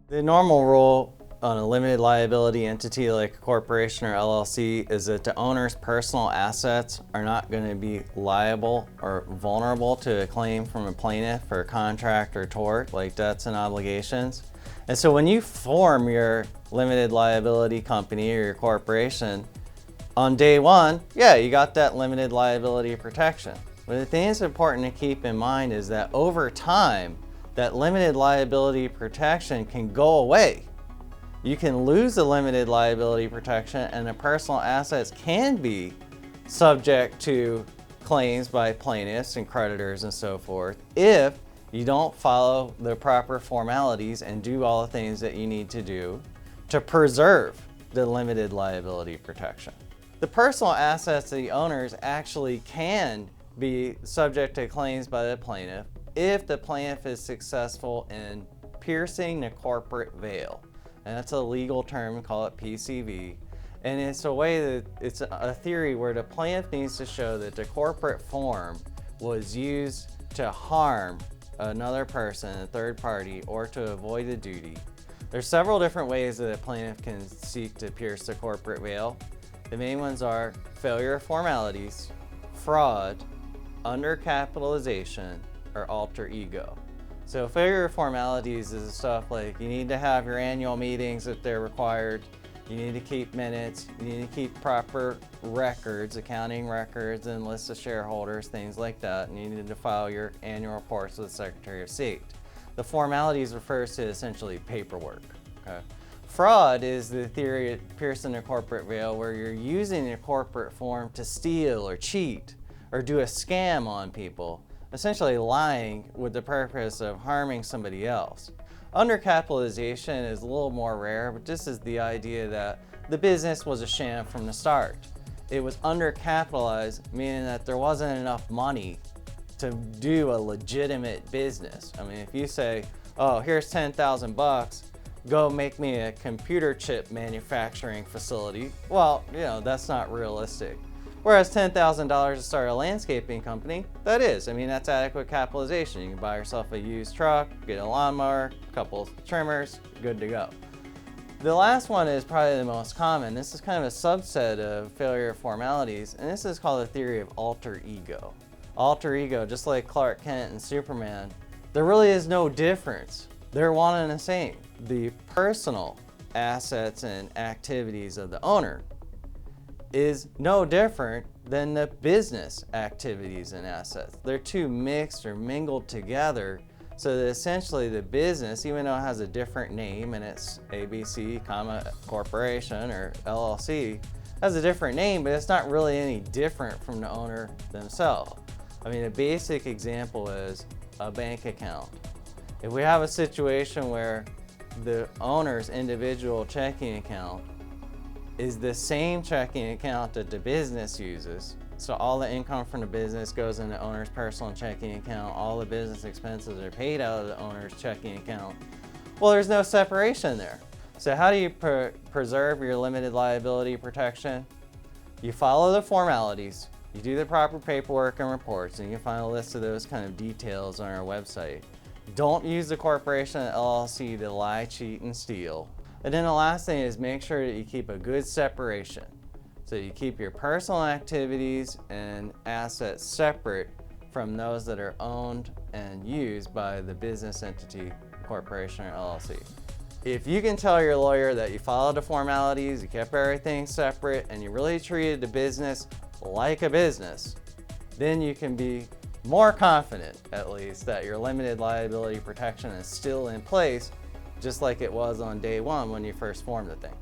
The normal rule on a limited liability entity like a corporation or LLC is that the owner's personal assets are not going to be liable or vulnerable to a claim from a plaintiff for a contract or tort like debts and obligations. And so when you form your limited liability company or your corporation, on day one, yeah, you got that limited liability protection. But the thing that's important to keep in mind is that over time, that limited liability protection can go away. You can lose the limited liability protection and the personal assets can be subject to claims by plaintiffs and creditors and so forth if you don't follow the proper formalities and do all the things that you need to do to preserve the limited liability protection. The personal assets of the owners actually can be subject to claims by the plaintiff if the plaintiff is successful in piercing the corporate veil. And that's a legal term, we call it PCV. And it's a way that it's a theory where the plaintiff needs to show that the corporate form was used to harm another person, a third party, or to avoid a duty. There's several different ways that a plaintiff can seek to pierce the corporate veil. The main ones are failure of formalities, fraud, undercapitalization, or alter ego. So failure of formalities is stuff like you need to have your annual meetings if they're required, you need to keep minutes, you need to keep proper records, accounting records and lists of shareholders, things like that, and you need to file your annual reports with the Secretary of State. The formalities refers to essentially paperwork. Okay? Fraud is the theory of piercing the corporate veil where you're using your corporate form to steal or cheat or do a scam on people, essentially lying with the purpose of harming somebody else. Undercapitalization is a little more rare, but this is the idea that the business was a sham from the start. It was undercapitalized, meaning that there wasn't enough money to do a legitimate business. I mean, if you say, oh, here's 10,000 bucks, go make me a computer chip manufacturing facility, well, you know, that's not realistic. Whereas $10,000 to start a landscaping company, that is. I mean, that's adequate capitalization. You can buy yourself a used truck, get a lawnmower, a couple of trimmers, good to go. The last one is probably the most common. This is kind of a subset of failure of formalities, and this is called the theory of alter ego. Alter ego, just like Clark Kent and Superman, there really is no difference. They're one and the same. The personal assets and activities of the owner is no different than the business activities and assets. They're two mixed or mingled together so that essentially the business, even though it has a different name and it's ABC, corporation or LLC, has a different name, but it's not really any different from the owner themselves. I mean, a basic example is a bank account. If we have a situation where the owner's individual checking account is the same checking account that the business uses. So all the income from the business goes in the owner's personal checking account. All the business expenses are paid out of the owner's checking account. Well, there's no separation there. So how do you preserve your limited liability protection? You follow the formalities. You do the proper paperwork and reports, and you can find a list of those kind of details on our website. Don't use the corporation and LLC to lie, cheat, and steal. And then the last thing is make sure that you keep a good separation. So you keep your personal activities and assets separate from those that are owned and used by the business entity, corporation, or LLC. If you can tell your lawyer that you followed the formalities, you kept everything separate, and you really treated the business like a business, then you can be more confident, at least, that your limited liability protection is still in place just like it was on day one when you first formed the thing.